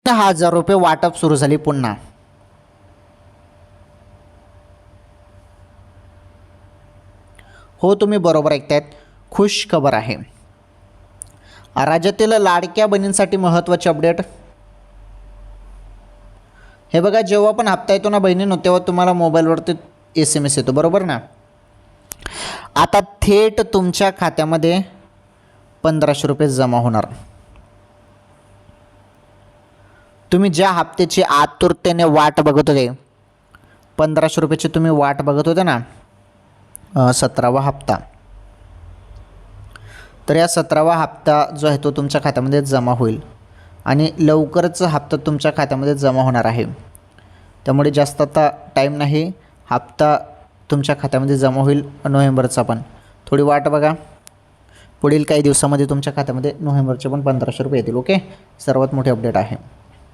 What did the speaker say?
₹1000 वाटप सुरू झाली पुन्हा. हो, तुम्ही बरोबर ऐकतायत. खुश खबर आहे. राज्यातील लाडक्या बहिणींसाठी महत्त्वाची अपडेट. हे बघा, जेव्हा पण हप्ता येतो ना बहिणींनो, तेव्हा तुम्हाला मोबाईलवरती SMS येतो, बरोबर ना. आता थेट तुमच्या खात्यामध्ये ₹1500 जमा होणार. तुम्ही ज्या हप्त्याची आतुरतेने वाट बघत होते, ₹1500ची तुम्ही वाट बघत होते ना, 17वा हप्ता, तर या 17वा हप्ता जो आहे तो तुमच्या खात्यामध्ये जमा होईल आणि लवकरच हप्ता तुमच्या खात्यामध्ये जमा होणार आहे. त्यामुळे जास्त आता टाईम नाही, हप्ता तुमच्या खात्यामध्ये जमा होईल नोव्हेंबरचा पण. थोडी वाट बघा, पुढील काही दिवसामध्ये तुमच्या खात्यामध्ये नोव्हेंबरचे पण ₹1500 येतील. ओके, सर्वात मोठी अपडेट आहे.